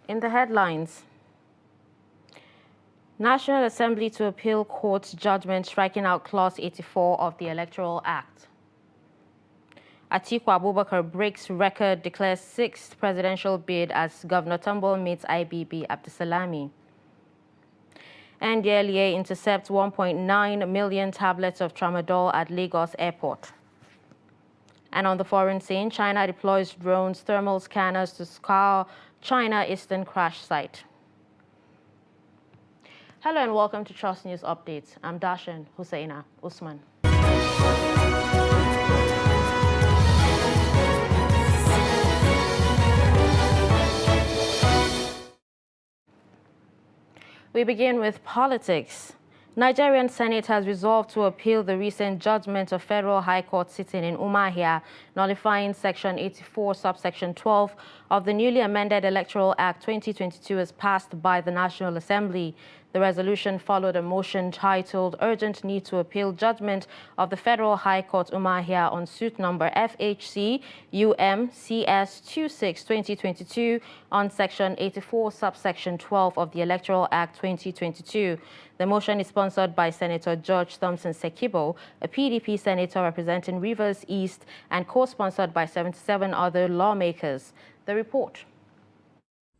In the headlines, National Assembly to appeal court's judgment striking out Clause 84 of the Electoral Act. Atiku Abubakar breaks record, declares sixth presidential bid as Governor Tambol meets IBB Abdusalami. NDLEA intercepts 1.9 million tablets of tramadol at Lagos Airport. And on the foreign scene, China deploys drones, thermal scanners to scour China Eastern crash site. Hello and welcome to Trust News Updates. I'm Dashan Husseina Usman. We begin with politics. Nigerian Senate has resolved to appeal the recent judgment of Federal High Court sitting in Umuahia, nullifying Section 84, subsection 12 of the newly amended Electoral Act 2022 as passed by the National Assembly. The resolution followed a motion titled Urgent Need to Appeal Judgment of the Federal High Court Umuahia on suit number FHC UMCS 26-2022 on Section 84, subsection 12 of the Electoral Act 2022. The motion is sponsored by Senator George Thompson Sekibo, a PDP senator representing Rivers East, and co-sponsored by 77 other lawmakers. The report.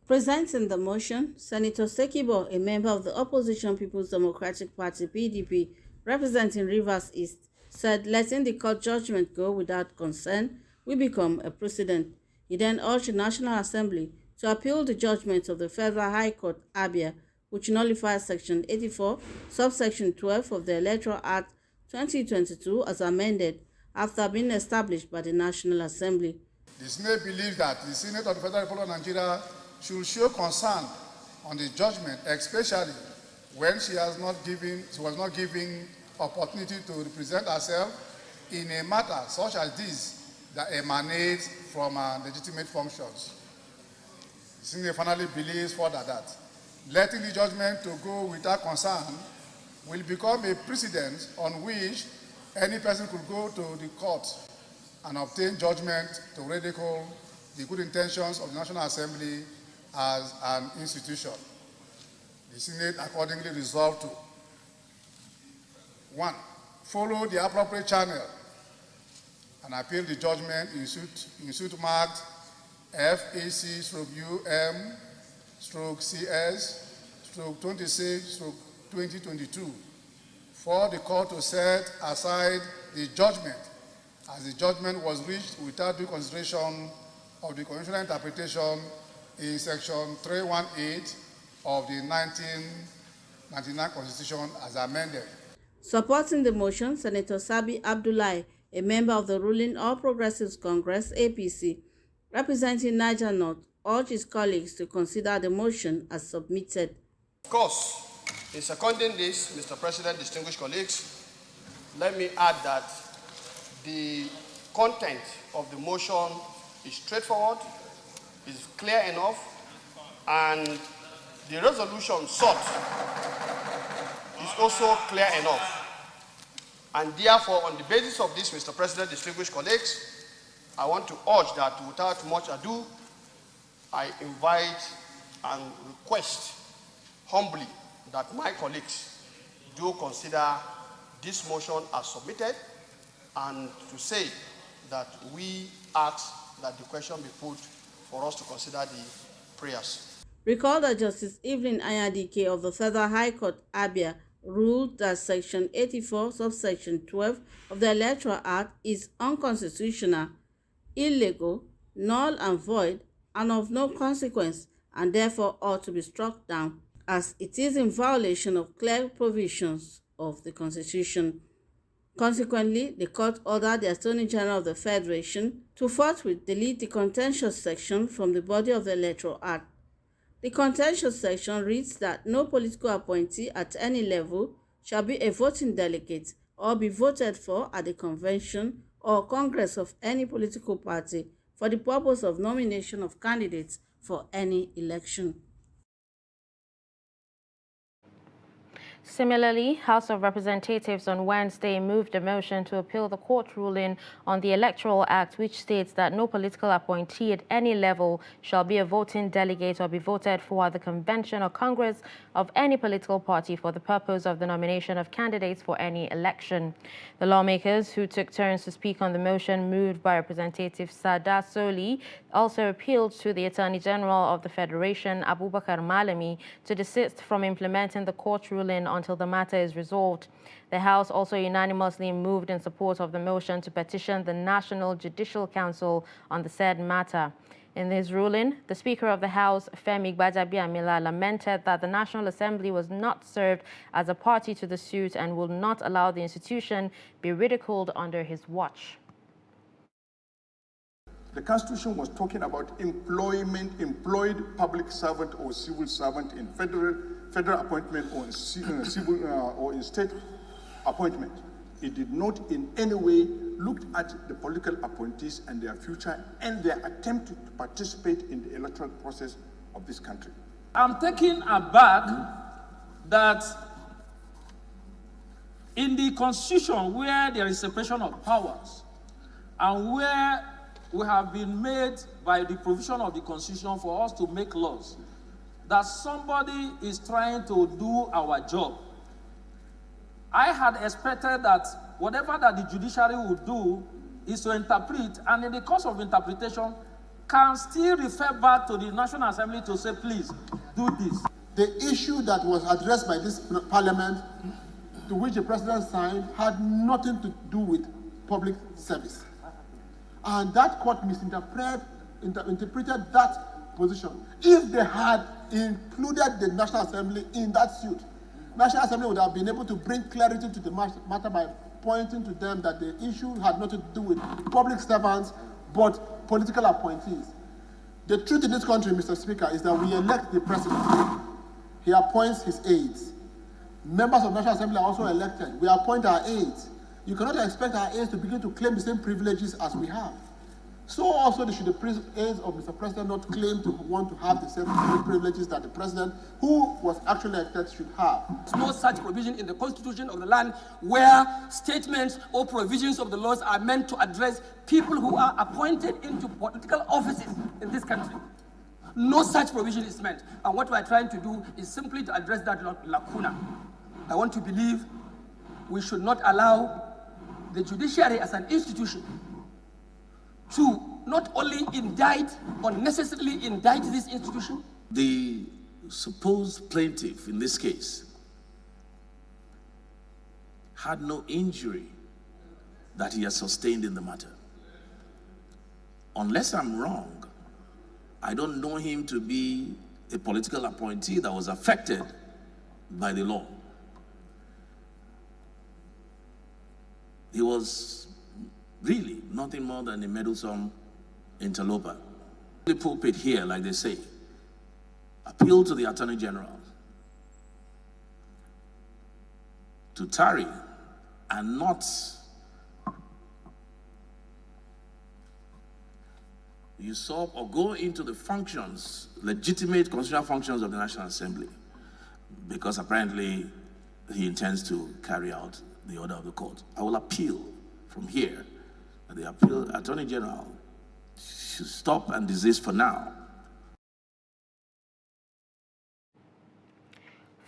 Presenting the motion, Senator Sekibo, a member of the opposition People's Democratic Party (PDP) representing Rivers East, said letting the court judgment go without consent will become a precedent. He then urged the National Assembly to appeal the judgment of the Federal High Court Abia, which nullifies Section 84, subsection 12 of the Electoral Act 2022 as amended after being established by the National Assembly. The Senate believes that the Senate of the Federal Republic of Nigeria should show concern on the judgment, especially when she was not given opportunity to represent herself in a matter such as this that emanates from her legitimate functions. The Senate finally believes further that letting the judgment to go without concern will become a precedent on which any person could go to the court and obtain judgment to ridicule the good intentions of the National Assembly as an institution. The Senate accordingly resolved to 1. Follow the appropriate channel and appeal the judgment in suit marked FAC/UM/CS/26/2022 for the court to set aside the judgment, as the judgment was reached without due consideration of the conventional interpretation in Section 318 of the 1999 Constitution as amended. Supporting the motion, Senator Sabi Abdullahi, a member of the ruling All Progressives Congress (APC), representing Niger North, urged his colleagues to consider the motion as submitted. Of course, in seconding this, Mr. President, distinguished colleagues, let me add that the content of the motion is straightforward, is clear enough, and the resolution sought is also clear enough. And therefore, on the basis of this, Mr. President, distinguished colleagues, I want to urge that without much ado, I invite and request humbly that my colleagues do consider this motion as submitted, and to say that we ask that the question be put for us to consider the prayers. Recall that Justice Evelyn Anyadike of the Federal High Court Abia ruled that Section 84, subsection 12 of the Electoral Act is unconstitutional, illegal, null and void, and of no consequence, and therefore ought to be struck down, as it is in violation of clear provisions of the Constitution. Consequently, the court ordered the Attorney General of the Federation to forthwith delete the contentious section from the body of the Electoral Act. The contentious section reads that no political appointee at any level shall be a voting delegate or be voted for at the convention or congress of any political party for the purpose of nomination of candidates for any election. Similarly, House of Representatives on Wednesday moved a motion to appeal the court ruling on the Electoral Act, which states that no political appointee at any level shall be a voting delegate or be voted for at the convention or congress of any political party for the purpose of the nomination of candidates for any election. The lawmakers, who took turns to speak on the motion moved by Representative Sada Soli, also appealed to the Attorney General of the Federation, Abubakar Malami, to desist from implementing the court ruling until the matter is resolved. The House also unanimously moved in support of the motion to petition the National Judicial Council on the said matter. In his ruling, the Speaker of the House, Femi Gbajabiamila, lamented that the National Assembly was not served as a party to the suit and will not allow the institution be ridiculed under his watch. The Constitution was talking about employed public servant or civil servant in federal appointment or in civil or in state appointment. It did not in any way look at the political appointees and their future and their attempt to participate in the electoral process of this country. I'm taken aback that in the Constitution, where there is separation of powers and where we have been made by the provision of the Constitution for us to make laws, that somebody is trying to do our job. I had expected that whatever that the judiciary would do is to interpret, and in the course of interpretation, can still refer back to the National Assembly to say, please, do this. The issue that was addressed by this parliament, to which the president signed, had nothing to do with public service. And that court interpreted that position. If they had included the National Assembly in that suit, National Assembly would have been able to bring clarity to the matter by pointing to them that the issue had nothing to do with public servants, but political appointees. The truth in this country, Mr. Speaker, is that we elect the president. He appoints his aides. Members of the National Assembly are also elected. We appoint our aides. You cannot expect our aides to begin to claim the same privileges as we have. So also should the aides of Mr. President not claim to want to have the same privileges that the president, who was actually elected, should have. There's no such provision in the Constitution of the land where statements or provisions of the laws are meant to address people who are appointed into political offices in this country. No such provision is meant. And what we're trying to do is simply to address that lacuna. I want to believe we should not allow the judiciary as an institution to not only unnecessarily indict this institution. The supposed plaintiff in this case had no injury that he has sustained in the matter. Unless I'm wrong, I don't know him to be a political appointee that was affected by the law. He was really nothing more than a meddlesome interloper. The pulpit here, like they say, appeal to the Attorney General to tarry and not usurp or go into the functions, legitimate constitutional functions of the National Assembly, because apparently he intends to carry out the order of the court. I will appeal from here that the Attorney General should stop and desist for now.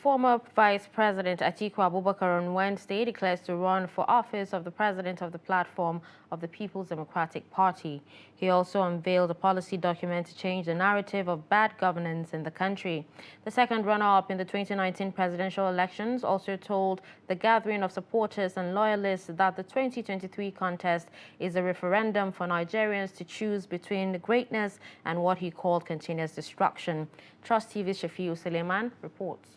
Former Vice President Atiku Abubakar on Wednesday declares to run for office of the president of the platform of the People's Democratic Party. He also unveiled a policy document to change the narrative of bad governance in the country. The second runner-up in the 2019 presidential elections also told the gathering of supporters and loyalists that the 2023 contest is a referendum for Nigerians to choose between greatness and what he called continuous destruction. Trust TV's Shafiu Suleiman reports.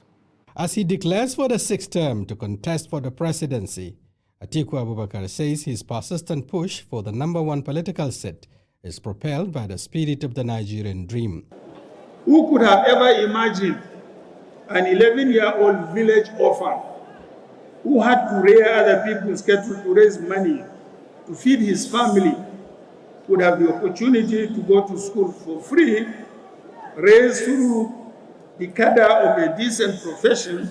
As he declares for the sixth term to contest for the presidency, Atiku Abubakar says his persistent push for the #1 political seat is propelled by the spirit of the Nigerian dream. Who could have ever imagined an 11-year-old village orphan who had to rear other people's cattle to raise money to feed his family would have the opportunity to go to school for free, raised through the cadre of a decent profession,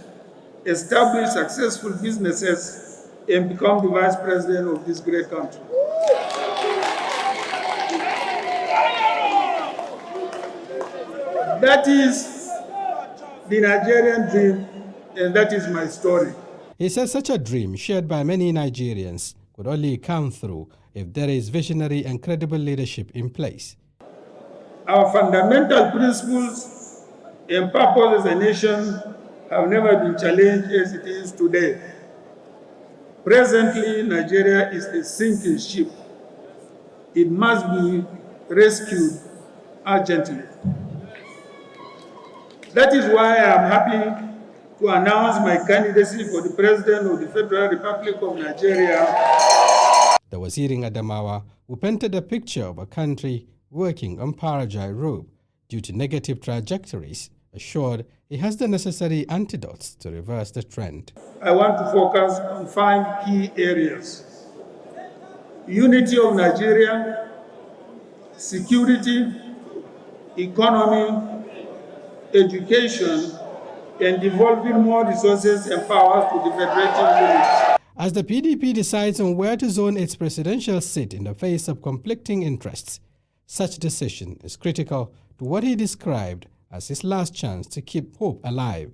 establish successful businesses, and become the vice president of this great country. That is the Nigerian dream, and that is my story. He says such a dream, shared by many Nigerians, could only come through if there is visionary and credible leadership in place. Our fundamental principles and purpose as a nation have never been challenged as it is today. Presently, Nigeria is a sinking ship. It must be rescued urgently. That is why I am happy to announce my candidacy for the President of the Federal Republic of Nigeria. The Wazir in Adamawa, who painted a picture of a country working on Parajai road due to negative trajectories, assured he has the necessary antidotes to reverse the trend. I want to focus on 5 key areas: unity of Nigeria, security, economy, education, and devolving more resources and powers to the federating units. As the PDP decides on where to zone its presidential seat in the face of conflicting interests, such decision is critical to what he described as his last chance to keep hope alive.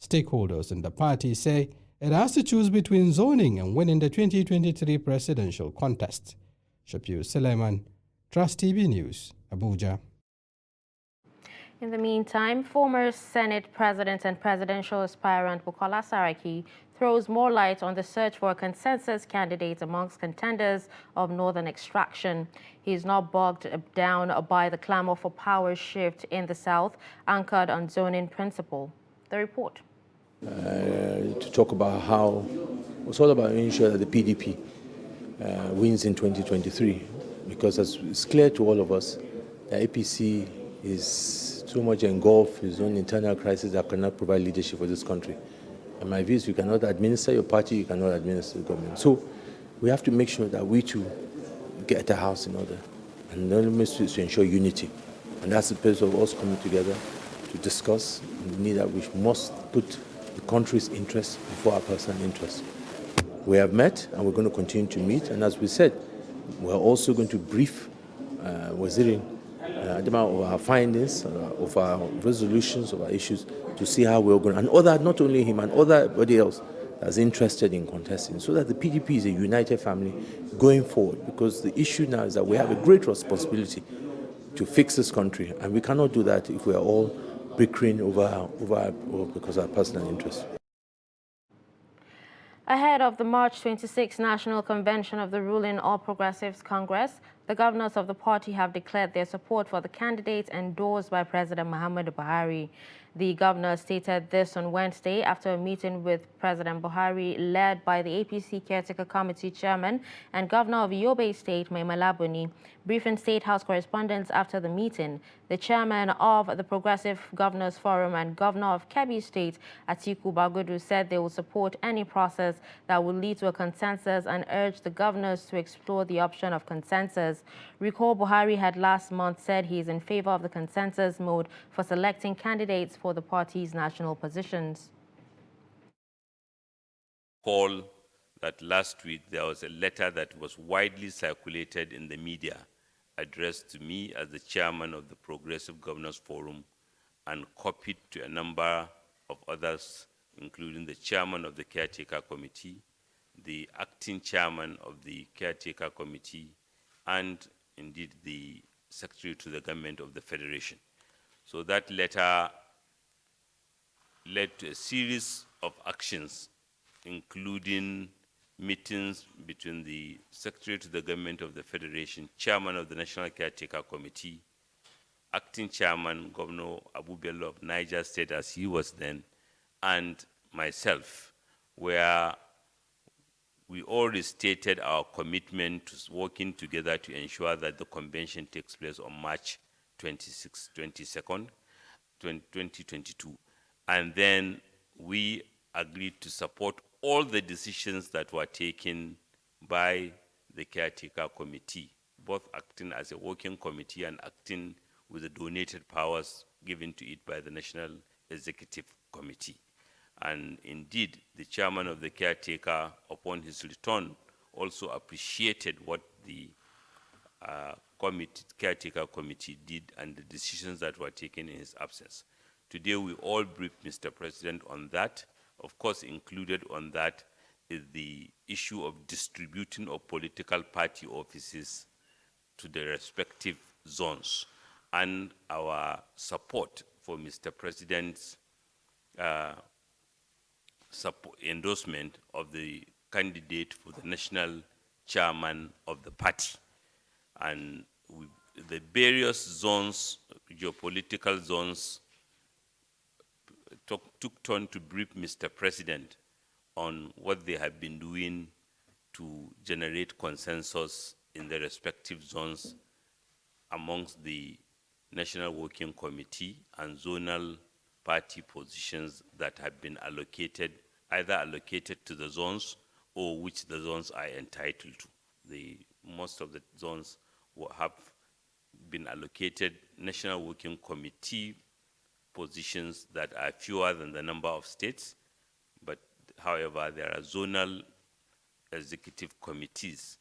Stakeholders in the party say it has to choose between zoning and winning the 2023 presidential contest. Shapir Suleiman, Trust TV News, Abuja. In the meantime, former Senate President and presidential aspirant Bukola Saraki throws more light on the search for a consensus candidate amongst contenders of northern extraction. He is not bogged down by the clamor for power shift in the south, anchored on zoning principle. The report. To talk about how it's all about ensuring that the PDP wins in 2023, because as it's clear to all of us, the APC is so much engulfed in his own internal crisis that cannot provide leadership for this country. And my view is you cannot administer your party, you cannot administer the government. So we have to make sure that we too get the house in order, and the only means to ensure unity. And that's the purpose of us coming together to discuss the need that we must put the country's interests before our personal interests. We have met and we're going to continue to meet, and as we said, we're also going to brief Waziri Adamawa of our findings, of our resolutions, of our issues, to see how we're going, and other, not only him, and everybody else that's interested in contesting, so that the PDP is a united family going forward. Because the issue now is that we have a great responsibility to fix this country, and we cannot do that if we are all bickering over because of our personal interests. Ahead of the March 26 National Convention of the ruling All Progressives Congress, the governors of the party have declared their support for the candidate endorsed by President Muhammadu Buhari. The governor stated this on Wednesday after a meeting with President Buhari led by the APC Caretaker Committee Chairman and Governor of Yobe State, Mai Mala Buni. Briefing State House correspondents after the meeting, the chairman of the Progressive Governors Forum and Governor of Kebbi State, Atiku Bagudu, said they will support any process that will lead to a consensus and urge the governors to explore the option of consensus. Recall Buhari had last month said he is in favor of the consensus mode for selecting candidates for the party's national positions. Recall that last week there was a letter that was widely circulated in the media addressed to me as the chairman of the Progressive Governors Forum and copied to a number of others, including the chairman of the Caretaker Committee, the acting chairman of the Caretaker Committee, and indeed the Secretary to the Government of the Federation. So that letter led to a series of actions, including meetings between the Secretary to the Government of the Federation, Chairman of the National Caretaker Committee, Acting Chairman, Governor Abu Bello of Niger State, as he was then, and myself, where we all restated our commitment to working together to ensure that the convention takes place on March 22nd, 2022. And then we agreed to support all the decisions that were taken by the Caretaker Committee, both acting as a working committee and acting with the donated powers given to it by the National Executive Committee. And indeed, the chairman of the caretaker, upon his return, also appreciated what the caretaker committee did and the decisions that were taken in his absence. Today, we all briefed Mr. President on that. Of course, included on that is the issue of distributing of political party offices to the respective zones, and our support for Mr. President's endorsement of the candidate for the national chairman of the party. And the various zones, geopolitical zones, took turn to brief Mr. President on what they have been doing to generate consensus in the respective zones amongst the National Working Committee and zonal party positions that have been allocated, either allocated to the zones or which the zones are entitled to. Most of the zones have been allocated National Working Committee positions that are fewer than the number of states, but however, there are zonal executive committees.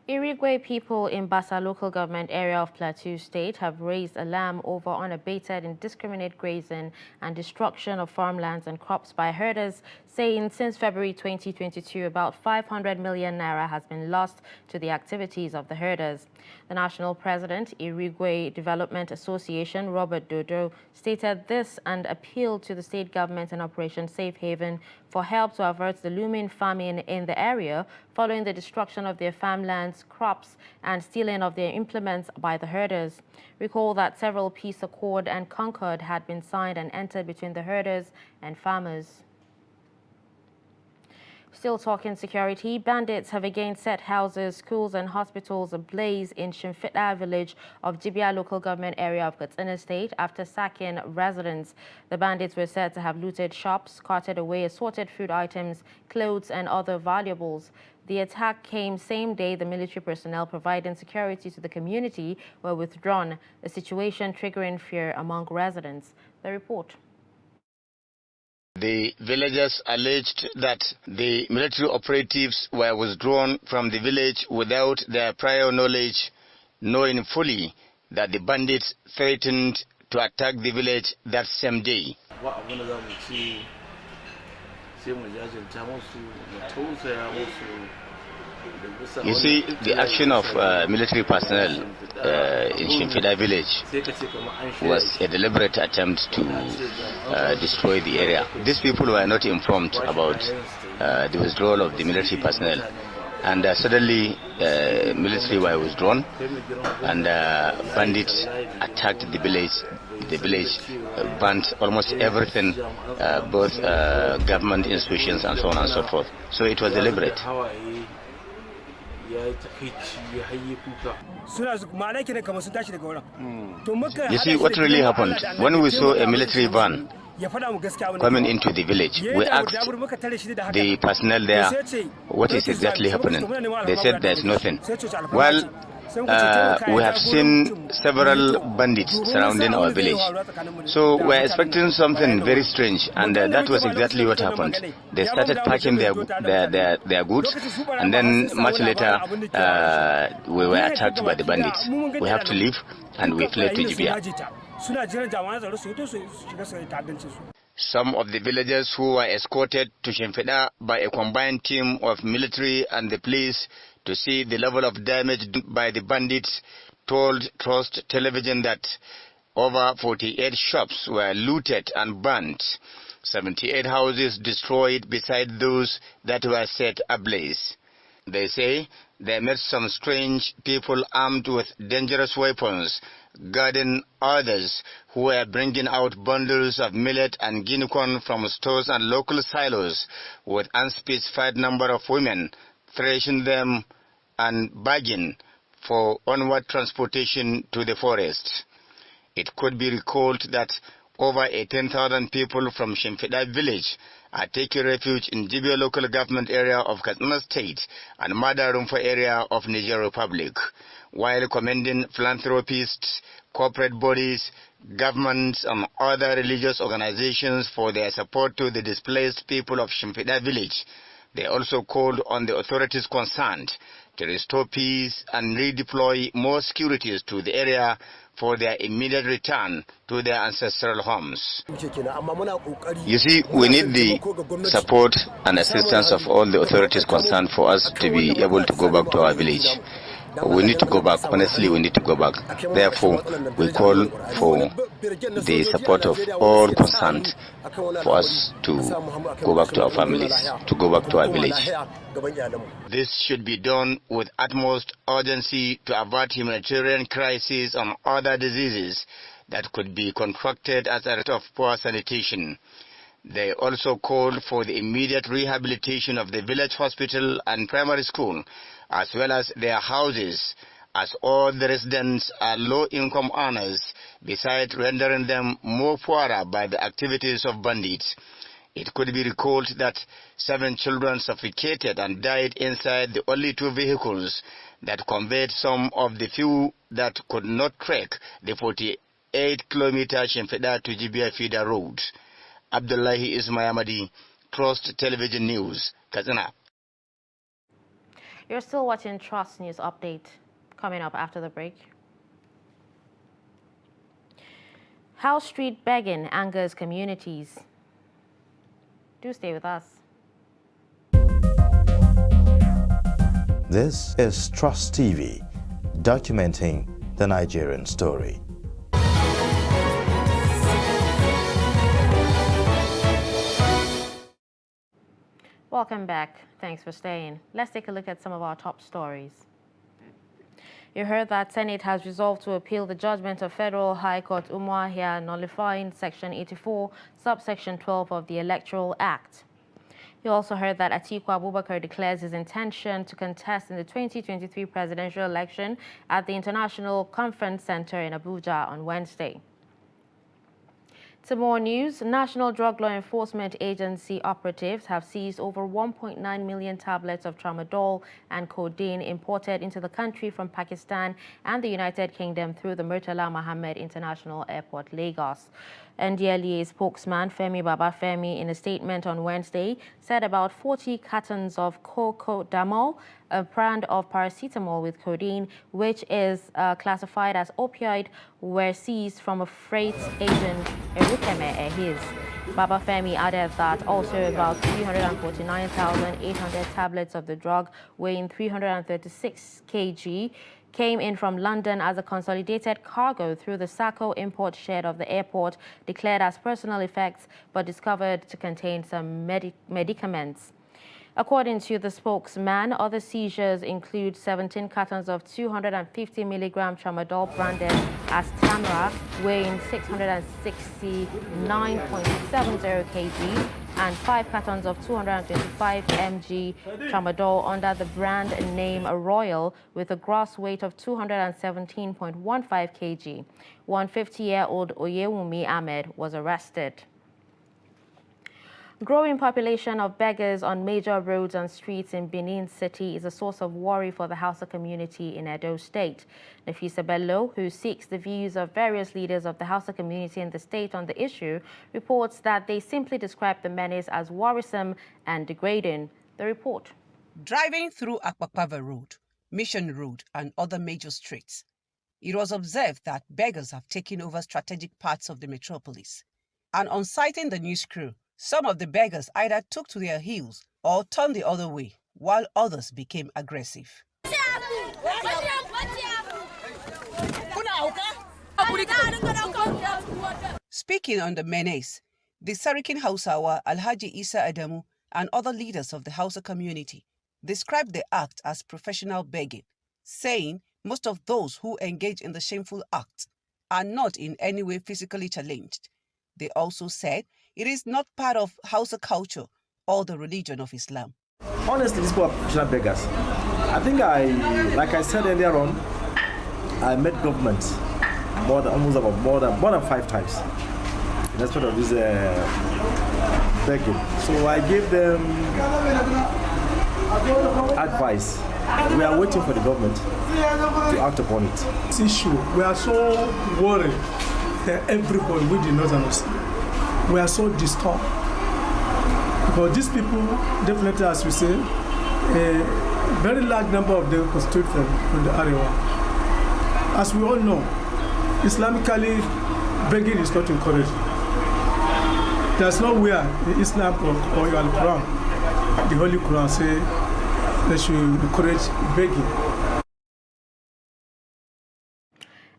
Irigwe people in Bassa local government area of Plateau State have raised alarm over unabated indiscriminate grazing and destruction of farmlands and crops by herders, saying since February 2022, about 500 million naira has been lost to the activities of the herders. The national president, Irigwe Development Association, Robert Dodo, stated this and appealed to the state government and Operation Safe Haven for help to avert the looming famine in the area following the destruction of their farmlands, crops, and stealing of their implements by the herders. Recall that several peace accord and concord had been signed and entered between the herders and farmers. Still talking security, bandits have again set houses, schools and hospitals ablaze in Shimfiɗa village of Jibia local government area of Katsina State after sacking residents. The bandits were said to have looted shops, carted away assorted food items, clothes and other valuables. The attack came same day the military personnel providing security to the community were withdrawn, a situation triggering fear among residents. The report. The villagers alleged that the military operatives were withdrawn from the village without their prior knowledge, knowing fully that the bandits threatened to attack the village that same day. You see, the action of military personnel in Shimfiɗa village was a deliberate attempt to destroy the area. These people were not informed about the withdrawal of the military personnel, and suddenly military were withdrawn, and bandits attacked the village. The village burnt almost everything, both government institutions and so on and so forth. So it was deliberate. You see, what really happened, when we saw a military van coming into the village, we asked the personnel there, what is exactly happening? They said there's nothing. Well, we have seen several bandits surrounding our village. So we're expecting something very strange, and that was exactly what happened. They started packing their goods, and then much later we were attacked by the bandits. We have to leave, and we fled to Jibia. Some of the villagers who were escorted to Shimfiɗa by a combined team of military and the police to see the level of damage by the bandits told Trust Television that over 48 shops were looted and burnt, 78 houses destroyed beside those that were set ablaze. They say they met some strange people armed with dangerous weapons, guarding others who were bringing out bundles of millet and guinea corn from stores and local silos, with unspecified number of women thrashing them and begging for onward transportation to the forest. It could be recalled that over 18,000 people from Shimfiɗa village are taking refuge in Jibia local government area of Katsina State and Madarumfa area of Niger Republic. while commending philanthropists, corporate bodies, governments, and other religious organizations for their support to the displaced people of Shimfiɗa village. They also called on the authorities concerned to restore peace and redeploy more securities to the area for their immediate return to their ancestral homes. You see, we need the support and assistance of all the authorities concerned for us to be able to go back to our village. We need to go back. Honestly, we need to go back. Therefore, we call for the support of all concerned for us to go back to our families, to go back to our village. This should be done with utmost urgency to avert humanitarian crises and other diseases that could be contracted as a result of poor sanitation. They also called for the immediate rehabilitation of the village hospital and primary school, as well as their houses, as all the residents are low-income earners, besides rendering them more poorer by the activities of bandits. It could be recalled that 7 children suffocated and died inside the only 2 vehicles that conveyed some of the few that could not trek the 48-kilometer Shimfiɗa to Jibia feeder road. Abdullahi Ismayamadi, Trust Television News, Katsina. You're still watching Trust News Update. Coming up after the break. How street begging angers communities. Do stay with us. This is Trust TV, documenting the Nigerian story. Welcome back. Thanks for staying. Let's take a look at some of our top stories. You heard that Senate has resolved to appeal the judgment of Federal High Court Umuahia nullifying Section 84, subsection 12 of the Electoral Act. You also heard that Atiku Abubakar declares his intention to contest in the 2023 presidential election at the International Conference Center in Abuja on Wednesday. To more news, National Drug Law Enforcement Agency operatives have seized over 1.9 million tablets of tramadol and codeine imported into the country from Pakistan and the United Kingdom through the Murtala Mohammed International Airport, Lagos. NDLEA spokesman Femi Babafemi, in a statement on Wednesday, said about 40 cartons of Cocodamol, a brand of paracetamol with codeine, which is classified as opioid, were seized from a freight agent, Erukeme Ehiz. Babafemi added that also about 349,800 tablets of the drug, weighing 336 kg, came in from London as a consolidated cargo through the Sacco import shed of the airport, declared as personal effects, but discovered to contain some medicaments. According to the spokesman, other seizures include 17 cartons of 250 milligram tramadol branded as Tamara, weighing 669.70 kg, and 5 cartons of 225 mg tramadol under the brand name Royal with a gross weight of 217.15 kg. 150-year-old Oyewumi Ahmed was arrested. Growing population of beggars on major roads and streets in Benin City is a source of worry for the Hausa community in Edo State. Nafisa Bello, who seeks the views of various leaders of the Hausa community in the state on the issue, reports that they simply describe the menace as worrisome and degrading. The report. Driving through Akpakpava Road, Mission Road, and other major streets, it was observed that beggars have taken over strategic parts of the metropolis. And on sighting the news crew, some of the beggars either took to their heels or turned the other way, while others became aggressive. Speaking on the menace, the Sarikin Hausawa, Alhaji Isa Adamu, and other leaders of the Hausa community described the act as professional begging, saying most of those who engage in the shameful act are not in any way physically challenged. They also said it is not part of Hausa culture or the religion of Islam. Honestly, these people are professional beggars. I think like I said earlier on, I met government more than 5 times in respect of this begging. So I gave them advice We are waiting for the government to act upon it. This issue, we are so worried that everybody within Northerners, we are so disturbed. Because these people, definitely, as we say, a very large number of them constitute from the area. As we all know, Islamically, begging is not encouraged. There's nowhere in Islam or your Quran, the Holy Quran, say they should encourage begging.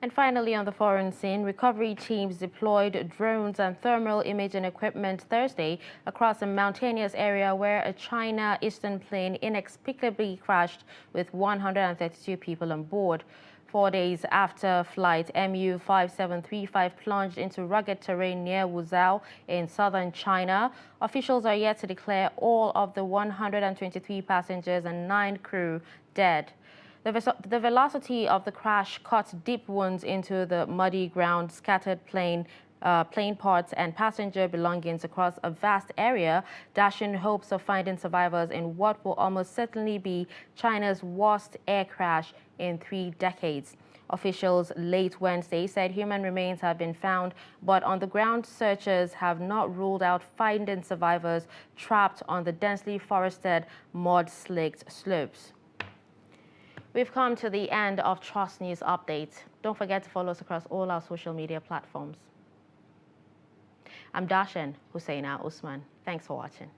And finally, on the foreign scene, recovery teams deployed drones and thermal imaging equipment Thursday across a mountainous area where a China Eastern plane inexplicably crashed with 132 people on board. 4 days after flight MU-5735 plunged into rugged terrain near Wuzhou in southern China, officials are yet to declare all of the 123 passengers and 9 crew dead. The velocity of the crash cut deep wounds into the muddy ground, scattered plane parts and passenger belongings across a vast area, dashing hopes of finding survivors in what will almost certainly be China's worst air crash in 3 decades. Officials late Wednesday said human remains have been found, but on-the-ground searchers have not ruled out finding survivors trapped on the densely forested, mud-slicked slopes. We've come to the end of Trust News Update. Don't forget to follow us across all our social media platforms. I'm Darshan Hussaina Usman. Thanks for watching.